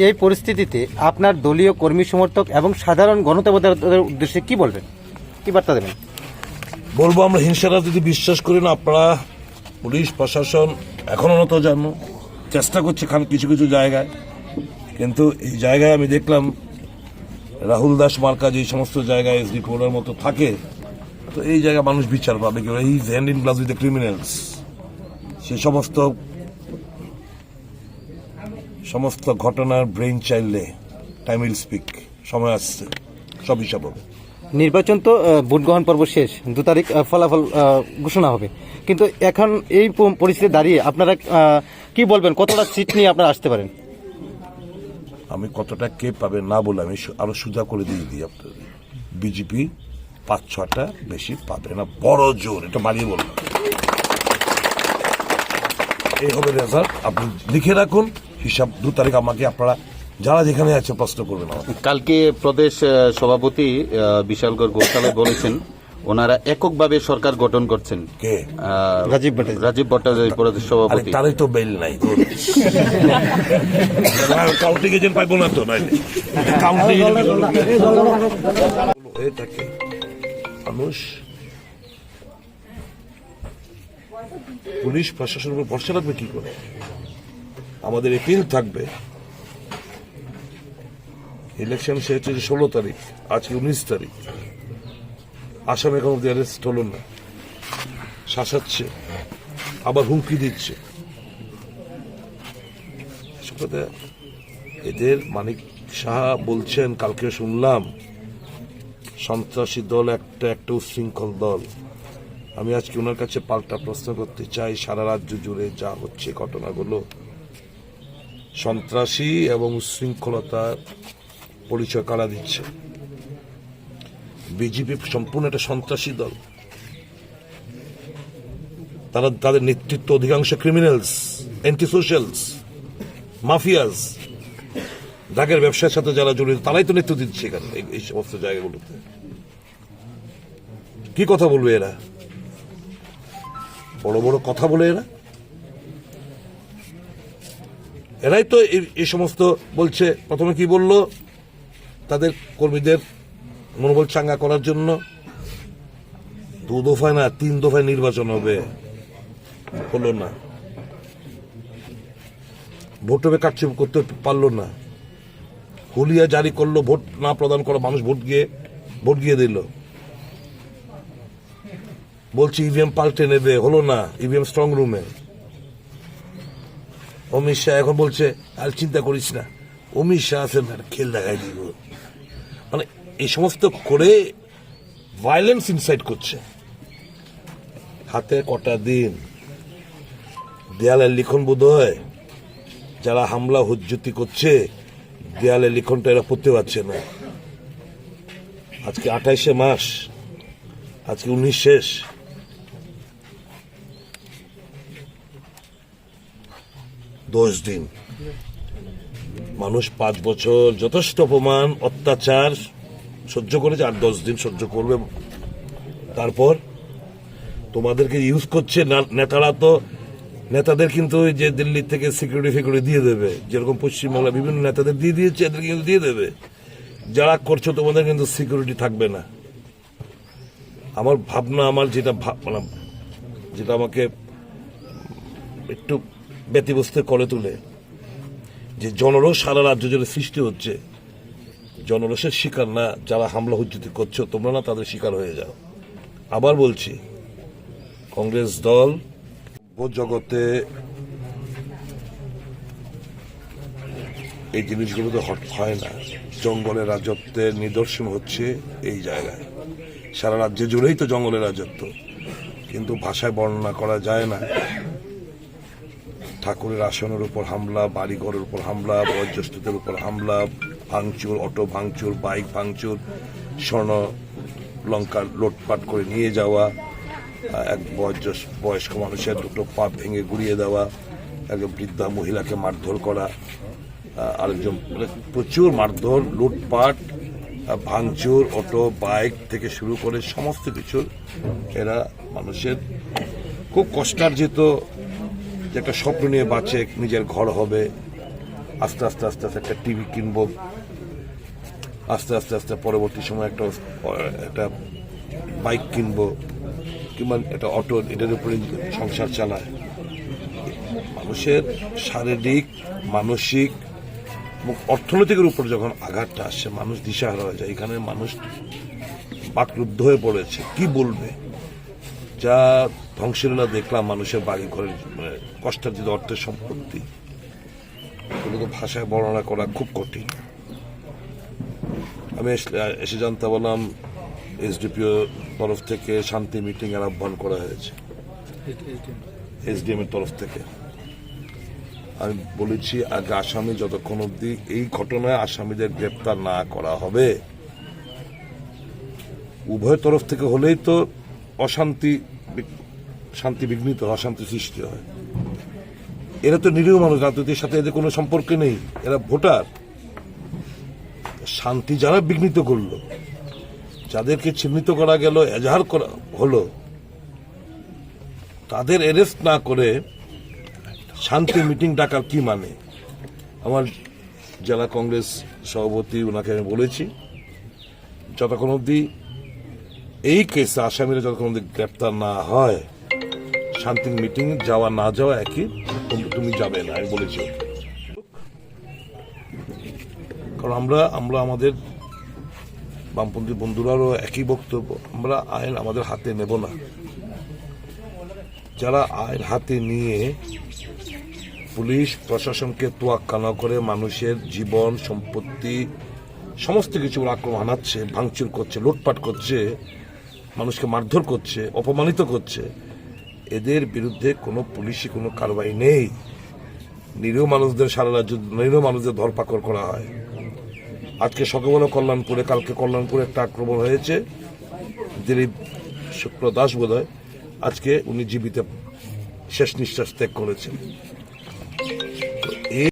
এই পরিস্থিতিতে আপনার দলীয় কর্মী সমর্থক এবং সাধারণ গণতান্ত্রিক উদ্দেশ্যে কি বলবেন, কি বার্তা দেবেন? বলবো, আমরা হিংসা রাজনীতি বিশ্বাস করি না। আপনারা পুলিশ প্রশাসন এখনো তো জানো চেষ্টা করছে কিছু কিছু জায়গায়, কিন্তু এই জায়গায় আমি দেখলাম রাহুল দাস মার্কা যে সমস্ত জায়গায় এসডি কোডের মতো থাকে, তো এই জায়গায় মানুষ বিচার পাবে কি he is hand in gloves with the criminals. সে সমস্ত ঘটনার ব্রেইন চাইল্ডে টাইম উইল স্পিক। সময় আসছে, সব হিসাব হবে। নির্বাচন তো ভোট গ্রহণ পর্ব শেষ, 2 তারিখ ফলাফল ঘোষণা হবে, কিন্তু এখন এই পরিস্থিতি দাঁড়িয়ে আপনারা কি বলবেন, কতটা সিট নিয়ে আপনারা আসতে পারেন? আমি কতটা কে পাবে না বলে আমি আরো সোজা করে দিয়ে দিই আপনার, বিজেপি 5-6টা বেশি পাবে না, বড় জোর, এটা বাড়িয়ে বলবো। এই হবে রেজাল্ট, আপনি লিখে রাখুন। হিসাব 2 তারিখ আমাকে আপনারা যারা যেখানে আছে প্রশ্ন করবেন। কালকে প্রদেশ সভাপতি বিশালগড় ঘোষালয় বলেছেন ওনারা এককভাবে সরকার গঠন করছেন। কে? রাজীব ভট্টাচার্য প্রদেশ সভাপতি। তারই তো বেল নাই, কাউন্টিং এজেন্ট পাইব না তো। কাউন্টিং হয়ে থাকে মানুষ, পুলিশ প্রশাসনের উপর ভরসা রাখবে কি করে? আমাদের এপিল থাকবে। ইলেকশন শেষ হচ্ছে 16 তারিখ, আজকে 19 তারিখ। আসামে এখন অ্যারেস্ট হলো না, শাসাচ্ছে, আবার হুমকি দিচ্ছে। এদের মানিক সাহা বলছেন, কালকে শুনলাম সন্ত্রাসী দল একটা উচ্ছৃঙ্খল দল। আমি আজকে ওনার কাছে পাল্টা প্রশ্ন করতে চাই, সারা রাজ্য জুড়ে যা হচ্ছে ঘটনাগুলো সন্ত্রাসী এবং উচ্ছৃঙ্খলতার পরিচয় কারা দিচ্ছে? বিজেপি সম্পূর্ণ একটা সন্ত্রাসী দল। তাদের নেতৃত্ব অধিকাংশ ক্রিমিনালস, অ্যান্টি সোশ্যালস, মাফিয়াস, ড্রাগের ব্যবসার সাথে যারা জড়িত তারাই তো নেতৃত্ব দিচ্ছে এখানে এই সমস্ত জায়গাগুলোতে। কি কথা বলবে এরা? বড় বড় কথা বলে এরাই তো এই সমস্ত বলছে। প্রথমে কি বলল? তাদের কর্মীদের মনোবল চাঙ্গা করার জন্য 2 দফায় না 3 দফায় নির্বাচন হবে, হলো না। ভোটে কারচুপি করতে পারলো না, হুলিয়া জারি করলো, ভোট না প্রদান করা মানুষ ভোট গিয়ে দিল। বলছি ইভিএম পাল্টে নেবে, হলো না, ইভিএম স্ট্রং রুমে। অমিত শাহ এখন বলছে আর চিন্তা করিস না, অমিত শাহ আছেন, খেল দেখাই দিব। মানে এই সমস্ত করে ভায়োলেন্স ইনসাইট করছে। হাতে কটা দিন, দেয়ালের লিখন বোধ হয় যারা হামলা হুজ্জতি করছে, দেয়ালের লিখনটা এরা পড়তে পারছে না। আজকে 28 মাস, আজকে 19 শেষ। দশ দিন মানুষ 5 বছর যথেষ্ট অপমান অত্যাচার সহ্য করেছে, আর 10 দিন সহ্য করবে। তারপর তোমাদেরকে ইউজ করছে নেতারা। তো নেতাদের কিন্তু যে দিল্লি থেকে সিকিউরিটি দিয়ে দেবে, যেরকম পশ্চিমবাংলা বিভিন্ন নেতাদের দিয়ে দিয়েছে, এদেরকে কিন্তু দিয়ে দেবে। যারা করছো তোমাদের কিন্তু সিকিউরিটি থাকবে না। আমার ভাবনা, আমার যেটা আমাকে একটু ব্যতিব্যস্ত করে তুলে, যে জনরোষ সারা রাজ্য জুড়ে সৃষ্টি হচ্ছে। জনরোষের শিকার না যারা হামলা হুজ্জতি করছো তোমরা, না তাদের শিকার হয়ে যাও। আবার বলছি, কংগ্রেস দল জগতে এই জিনিসগুলো তো হয় না। জঙ্গলের রাজত্বের নিদর্শন হচ্ছে এই জায়গায়। সারা রাজ্য জুড়েই তো জঙ্গলের রাজত্ব, কিন্তু ভাষায় বর্ণনা করা যায় না। ঠাকুরের আসনের উপর হামলা, বাড়িঘরের উপর হামলা, বয়োজ্যেষ্ঠদের উপর হামলা, ভাঙচুর, অটো ভাঙচুর, বাইক ভাঙচুর, স্বর্ণ লঙ্কা লুটপাট করে নিয়ে যাওয়া, এক বয়স্ক মানুষের দুটো পা ভেঙে গুড়িয়ে দেওয়া, একজন বৃদ্ধা মহিলাকে মারধর করা, আরেকজন প্রচুর মারধর, লুটপাট, ভাঙচুর, অটো বাইক থেকে শুরু করে সমস্ত কিছু এরা মানুষের খুব কষ্টার্জিত যে একটা স্বপ্ন নিয়ে বাঁচে, নিজের ঘর হবে, আস্তে আস্তে আস্তে আস্তে একটা টিভি কিনবো, আস্তে আস্তে আস্তে পরবর্তী সময় একটা বাইক কিনবো, কিংবা একটা অটো, এটার উপরে সংসার চালায়। মানুষের শারীরিক, মানসিক এবং অর্থনৈতিকের উপর যখন আঘাতটা আসছে, মানুষ দিশাহারা হয়ে যায়। এখানে মানুষ বাকরুদ্ধ হয়ে পড়েছে, কি বলবে। যা ধ্বংসলীলা দেখলাম মানুষের বাড়ি ঘরের, কষ্টার্জিত অর্থের সম্পত্তি, এগুলো তো ভাষায় বর্ণনা করা খুব কঠিন। আমি এসে জানতে বললাম এসডিপিও তরফ থেকে শান্তি মিটিং এর আহ্বান করা হয়েছে, এসডিএম এর তরফ থেকে। আমি বলেছি আগে আসামি যতক্ষণ অব্দি এই ঘটনায় আসামিদের গ্রেপ্তার না করা হবে, উভয় তরফ থেকে হলেই তো শান্তি বিঘ্নিত, অশান্তি সৃষ্টি হয়। এরা তো নিরীহ মানুষ, রাজনীতির সাথে এদের কোনো সম্পর্ক নেই, এরা ভোটার। শান্তি যারা বিঘ্নিত করলো, যাদেরকে চিহ্নিত করা গেল, এজাহার করা হলো, তাদের অ্যারেস্ট না করে শান্তি মিটিং ডাকার কি মানে? আমার জেলা কংগ্রেস সভাপতি, ওনাকে আমি বলেছি যতক্ষণ অব্দি এই কেসে আসামিরা যতক্ষণ অব্দি গ্রেপ্তার না হয়, শান্তি মিটিং যাওয়া না যাওয়া একই, তুমি যাবে না, আমি বলেছি। কারণ আমরা আমাদের বামপন্থী বন্ধুরারও একই বক্তব্য, আমরা আইন আমাদের হাতে নেব না। যারা আইন হাতে নিয়ে পুলিশ প্রশাসনকে তোয়াক্কা না করে মানুষের জীবন সম্পত্তি সমস্ত কিছু আক্রমণ হানাচ্ছে, ভাঙচুর করছে, লুটপাট করছে, মানুষকে মারধর করছে, অপমানিত করছে, এদের বিরুদ্ধে কোনো পুলিশি কোনো কারবাই নেই। নিরীহ মানুষদের সারা রাজ্য নিরীহ মানুষদের ধরপাকড় করা হয়। আজকে সকালবেলা কল্যাণপুরে, কালকে কল্যাণপুরে একটা আক্রমণ হয়েছে, দিলীপ শুক্র দাস বোধহয়, আজকে উনি জীবিত শেষ নিঃশ্বাস ত্যাগ করেছেন।